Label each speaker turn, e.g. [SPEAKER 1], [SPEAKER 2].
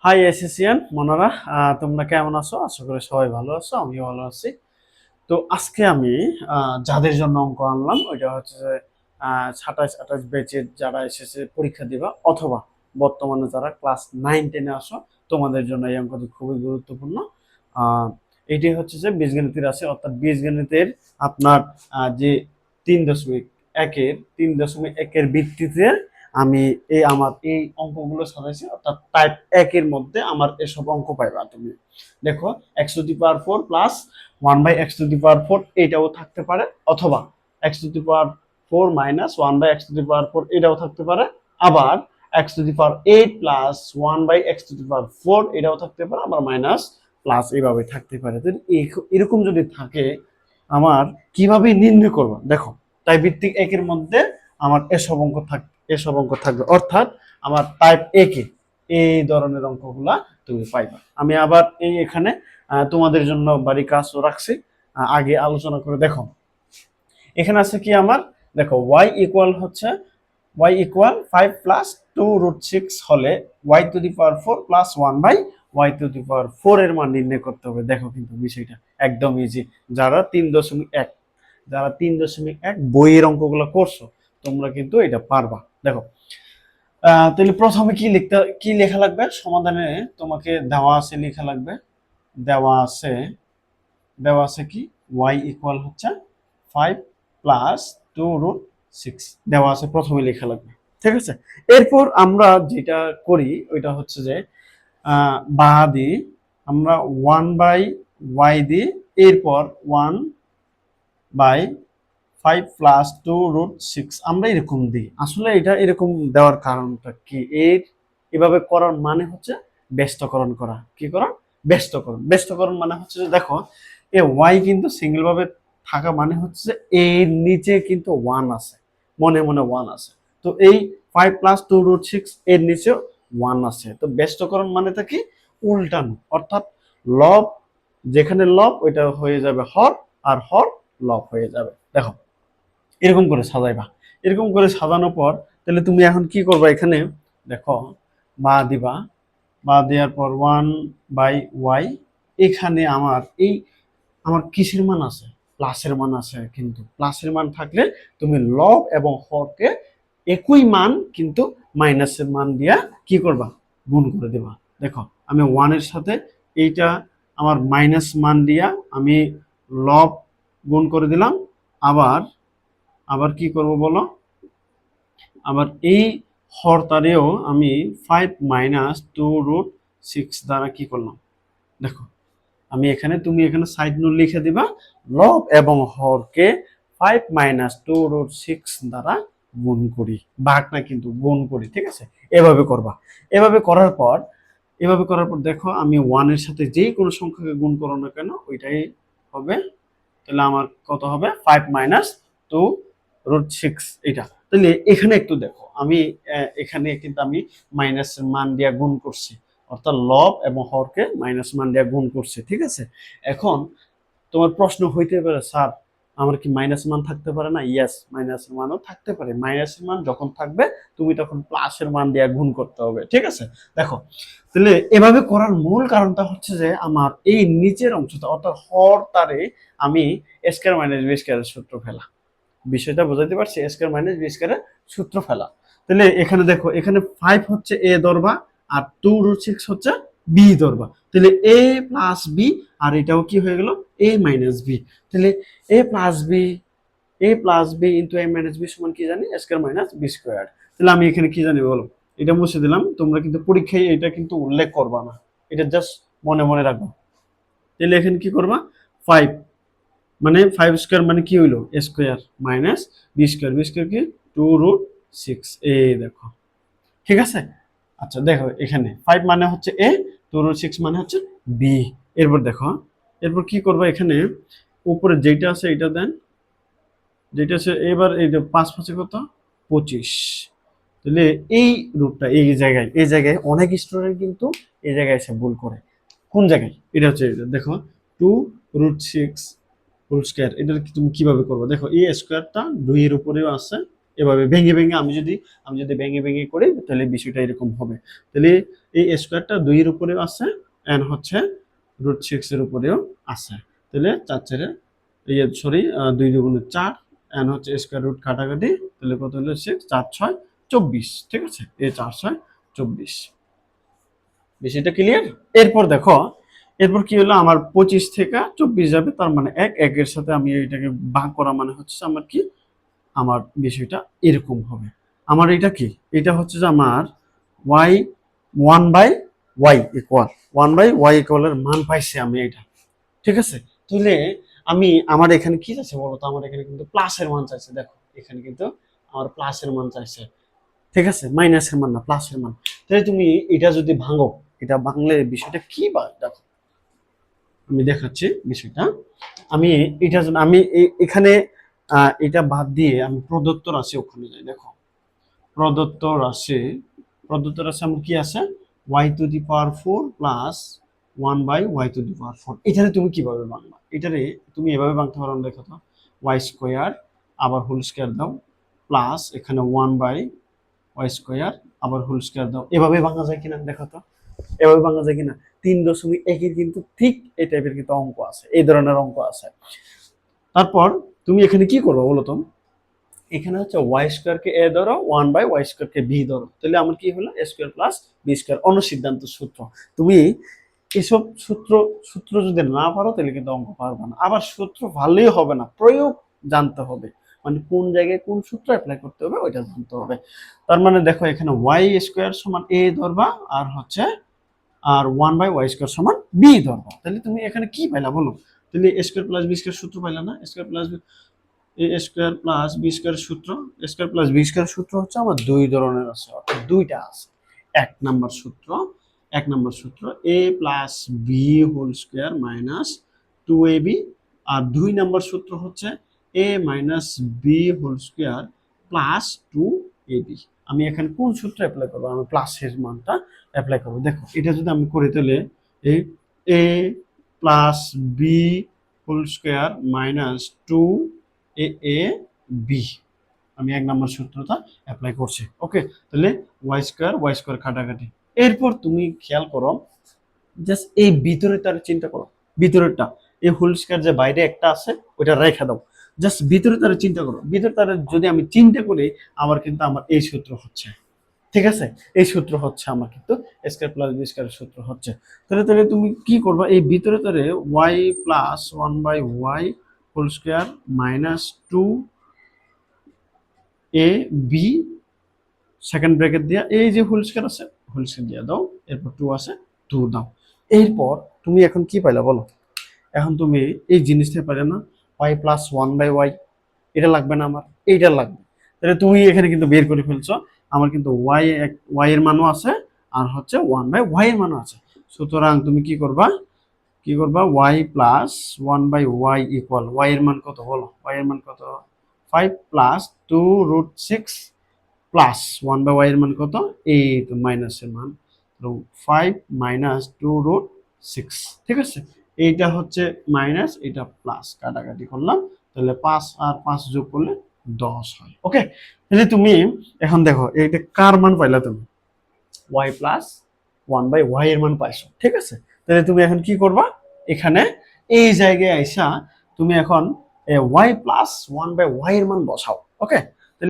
[SPEAKER 1] High এসএসসিয়ান মনারা, তোমরা কেমন আছো? আশা করি সবাই ভালো আছো, আমিও ভালো আছি। তো আজকে আমি যাদের জন্য অঙ্ক আনলাম ওইটা হচ্ছে যে 27-28 ব্যাচের যারা এসেছে পরীক্ষা দিবা, অথবা বর্তমানে যারা ক্লাস 9-10-এ আসো, তোমাদের জন্য এই অঙ্কটি খুবই গুরুত্বপূর্ণ। আহ, এটি হচ্ছে যে বীজগণিতের আছে, অর্থাৎ বীজগণিতের আপনার যে 3.1-এর ভিত্তিতে আমি আমার এই অঙ্কগুলো সাজাইছি, অর্থাৎ টাইপ 1-এর মধ্যে আমার এসব অঙ্ক পাইবা তুমি। দেখো, x⁴ প্লাস 1/x⁴ এটাও থাকতে পারে, অথবা x⁴ মাইনাস 1/x⁴ এটাও থাকতে পারে, আবার x⁸ প্লাস 1/x⁴ এটাও থাকতে পারে, আবার মাইনাস প্লাস এইভাবে থাকতে পারে। তো এরকম যদি থাকে, আমার কিভাবে নির্ণয় করবো? দেখো, তাই ভিত্তিক একের মধ্যে আমার এসব অঙ্ক থাকবে, অর্থাৎ আমার টাইপ একে এই ধরনের অঙ্কগুলা তুমি পাইবা। আমি আবার এখানে তোমাদের জন্য বাড়ি কাজও রাখছি, আগে আলোচনা করে দেখো। এখানে আছে কি আমার, দেখো y ইকুয়াল 5 প্লাস 2√6 হলে y⁴ প্লাস 1/y⁴ এর মান নির্ণয় করতে হবে। দেখো, কিন্তু বিষয়টা একদম ইজি। যারা 3.1 বইয়ের অঙ্কগুলো করছো, তোমরা কিন্তু এটা পারবা। দেখো, তাহলে প্রথমে কি লেখা লাগবে সমাধানে? তোমাকে দেওয়া আছে, লেখা লাগবে, দেওয়া আছে কি y হচ্ছে 5 প্লাস 2√6 দেওয়া আছে, প্রথমে লেখা লাগবে। ঠিক আছে, এরপর আমরা যেটা করি ওইটা হচ্ছে যে বা দিই আমরা 1/y দিই, এরপর 1/5 প্লাস 2√6 আমরা এরকম দিই। আসলে এটা এরকম দেওয়ার কারণটা কি? এভাবে করার মানে হচ্ছে ব্যস্তকরণ করা। কি করা? ব্যস্তকরণ মানে হচ্ছে যে দেখো, ওয়াই কিন্তু সিঙ্গেল ভাবে থাকা মানে হচ্ছে এর নিচে কিন্তু 1 আছে, মনে মনে 1 আছে। তো এই 5 প্লাস 2√6 এর নিচে 1 আছে। তো ব্যস্তকরণ মানেটা কি? উল্টানো, অর্থাৎ লব যেখানে লব ওইটা হয়ে যাবে হর, আর হর লব হয়ে যাবে। দেখো, এরকম করে সাজাইবা। এরকম করে সাজানোর পর তাহলে তুমি এখন কি করবা? এখানে দেখো, বা দিবা, বা দেওয়ার পর 1/y। এখানে আমার কিসের মান আছে? প্লাসের মান আছে। কিন্তু প্লাসের মান থাকলে তুমি লব এবং হরকে একই মান কিন্তু মাইনাসের মান দিয়া কি করবা? গুণ করে দেবা। দেখো, আমি 1 এর সাথে এইটা আমার মাইনাস মান দিয়া আমি লব গুণ করে দিলাম। আবার আবার কি করব বলো? আবার এই হরতারেও আমি 5 মাইনাস 2√6 দ্বারা কি করলাম? দেখো, তুমি এখানে সাইড নোট লিখে দিবা, লব এবং হরকে 5 মাইনাস 2√6 দ্বারা গুণ করি। ভাগ না, কিন্তু গুণ করি। ঠিক আছে, এভাবে করবা। এভাবে করার পর দেখো, আমি 1 এর সাথে যেই কোনো সংখ্যাকে গুণ করো না কেন ওইটাই হবে। তাহলে আমার কত হবে? 5 মাইনাস 2√6। এটা তাহলে এখানে একটু দেখো, আমি এখানে কিন্তু আমি মাইনাসের মান দিয়ে গুণ করছি, অর্থাৎ লব এবং হরকে মাইনাস মান দিয়ে গুণ করছে। ঠিক আছে, এখন তোমার প্রশ্ন হইতে পারে, স্যার আমার কি মাইনাস মান থাকতে পারে না? ইয়েস, মাইনাসের মানও থাকতে পারে। মাইনাসের মান যখন থাকবে তুমি তখন প্লাসের মান দিয়ে গুণ করতে হবে। ঠিক আছে, দেখো, তাহলে এভাবে করার মূল কারণটা হচ্ছে যে আমার এই নিচের অংশটা, অর্থাৎ হর তারে আমি স্কয়ার মাইনাস বি স্কয়ারের সূত্র ফেলা। বিষয়টা বোঝাতে পারছি? স্কয়ার মাইনাস বি স্কয়ারের সূত্র ফেলা। তাহলে এখানে দেখো, এখানে 5 হচ্ছে এ ধরবা, আর 2√6 হচ্ছে বি ধরবা। তাহলে এ প্লাস বি, আর এটাও কি হয়ে গেল? A minus B. তাহলে A plus B into A minus B সমান কি জানি? Square minus B square. তাহলে আমি এখানে কি জানি বলো? এটা মুছে দিলাম। তোমরা কিন্তু পরীক্ষায় এটা কিন্তু উল্লেখ করবা না, এটা জাস্ট মনে মনে রাখবা। তাহলে এখানে কি করবা? 5 মানে 5 স্কয়ার মানে কি হইলো? Square minus B square. B square কি? 2√6। এই দেখো, ঠিক আছে। আচ্ছা দেখো, এখানে 5 মানে হচ্ছে এ, 2√6 মানে হচ্ছে বি। এরপর দেখো, এরপর কি করবা? এখানে উপরে যেটা আছে এটা দেন, যেটা আছে এবার এই যে 5 5 কত? 25। তাহলে এই রূপটা এই জায়গায় অনেক স্টুডেন্ট কিন্তু এই জায়গায় এসে ভুল করে। কোন জায়গায়? এটা হচ্ছে, দেখো, 2√6 হোল স্কয়ার। এটা তুমি কিভাবে করবে? দেখো, এই স্কয়ারটা 2 এর উপরেও আছে, এভাবে ভেঙে ভেঙে আমি যদি ভেঙে ভেঙে করি তাহলে বিষয়টা এরকম হবে। তাহলে এই স্কোয়ারটা 2 এর উপরেও আছে, এন্ড হচ্ছে √6 এর উপরেও আছে। তাহলে 4 4 সরি 2 দুগুণে 4, এন্ড হচ্ছে স্কোয়ার রুট কাটাকাটি, তাহলে কত হলো 6, 4 6 24। ঠিক আছে, এই 4 6 24। বিষয়টা ক্লিয়ার? এরপর দেখো, এরপর কি হলো, আমার 25 থেকে 24 যাবে, তার মানে 1 1 এর সাথে আমি এটাকে ভাগ করা মানে হচ্ছে আমার কি, আমার বিষয়টা এরকম হবে। আমার এটা কি, এটা হচ্ছে যে আমার y 1/y ইকুয়াল 1/y ইকুয়ালের মান পাইছি আমি এটা। ঠিক আছে, তাহলে আমার এখানে কি চাইছে বলতো, আমার এখানে কিন্তু প্লাসের মান চাইছে। দেখো এখানে কিন্তু আমার প্লাসের মান চাইছে। ঠিক আছে, মাইনাসের মান না, প্লাসের মান। তাহলে তুমি এটা যদি ভাঙো, এটা ভাঙলে বিষয়টা কি বা দেখো, আমি দেখাচ্ছি বিষয়টা। আমি এটা আমি এখানে এটা বাদ দিয়ে আমি প্রদত্ত রাশি ওখানে যাই। দেখো প্রদত্ত রাশি, আমার কি আছে, y⁴ প্লাস 1/y⁴। এটারে তুমি কিভাবে ভাঙবা, এটারে তুমি এভাবে ভাঙতে পারো, দেখো তো, y² আবার হোল স্কয়ার দাও, প্লাস এখানে 1/y² আবার হোল স্কয়ার দাও। এভাবে ভাঙা যায় কিনা দেখো তো, এভাবে ভাঙা যায় কিনা। 3.1 এর কিন্তু ঠিক এই টাইপের কিন্তু অঙ্ক আছে, এই ধরনের অঙ্ক আছে। তারপর তুমি এখানে কি করবো বলো তো, এখানে হচ্ছে y² কে a ধরো, 1/y² কে b ধরো, তাহলে আমার কি হলো a² প্লাস b²। অনুসিদ্ধান্ত সূত্র। তুমি এসব সূত্র যদি না পারো তাহলে কিন্তু অঙ্ক পারবে না। আবার সূত্র ভালোই হবে না, প্রয়োগ জানতে হবে, মানে কোন জায়গায় কোন সূত্র অ্যাপ্লাই করতে হবে ওইটা জানতে হবে। তার মানে দেখো এখানে y² সমান a ধরবা, আর হচ্ছে আর 1/y² সমান b ধরবা। তাহলে তুমি এখানে কি পাইলা বলো, তাহলে a² প্লাস b² সূত্র পাইলা না। a² প্লাস সূত্র, সূত্র হচ্ছে আমার দুই ধরনের আছে, অর্থাৎ দুইটা আছে। এক নম্বর সূত্র a plus B whole square minus 2ab, আর 2 নম্বর সূত্র হচ্ছে a minus B whole square plus 2ab। আমি এখানে কোন সূত্র অ্যাপ্লাই করবো, আমি প্লাসের মানটা অ্যাপ্লাই করবো। দেখো এটা যদি আমি করি তাহলে এই a plus B whole square minus 2ab, আমি 1 নম্বর সূত্রটা অ্যাপ্লাই করছি। ওকে, তাহলে y² কাটাকাটি। এরপর তুমি খেয়াল করো, জাস্ট এই ভিতরে তার চিন্তা করো, ভিতরেরটা এই হোল স্কয়ার যে বাইরে একটা আছে ওটা রেখে দাও, জাস্ট ভিতরে তার চিন্তা করো। ভিতরে তার যদি আমি চিন্তা করি, আমার এই সূত্র হচ্ছে। ঠিক আছে, এই সূত্র হচ্ছে আমার কিন্তু a² প্লাস b² সূত্র হচ্ছে। তাহলে তুমি কি করবা, এই ভিতরে তারে y plus 1/y whole square minus 2ab second bracket দিয়া এই যে হোল স্কয়ার আছে, হোল স্কয়ার দিয়ে দাও, এরপর 2 আছে, 2 দাও। এরপর তুমি এখন কি পাইলা বলো, এখন তুমি এই জিনিসটা পাইলে না, y প্লাস 1/y, এটা লাগবে না আমার, এইটা লাগবে। তাহলে তুমি এখানে কিন্তু বের করে ফেলছো, আমার কিন্তু y এর মানও আছে, আর হচ্ছে 1/y এর মানও আছে। সুতরাং তুমি কি করবা, y plus 1/y equal, y এর মান কত বলো, y এর মান কত, 5 প্লাস 2√6 প্লাস 1/y এর মান কত, এই তো মাইনাসের মান, 5 মাইনাস 2√6। ঠিক আছে, এইটা হচ্ছে মাইনাস, এটা প্লাস, কাটাকাটি করলাম, তাহলে 5 আর 5 যোগ করলে 10 হয়। ওকে, তাহলে তুমি এখন দেখো এইটা কার মান পাইলা, তুমি y প্লাস 1/y এর মান পাইছো। ঠিক আছে, তাহলে তুমি এখন কি করবা, এখানে এই জায়গায় আইসা তুমি এখন y প্লাস 1/y এর মান বসাও। ওকে,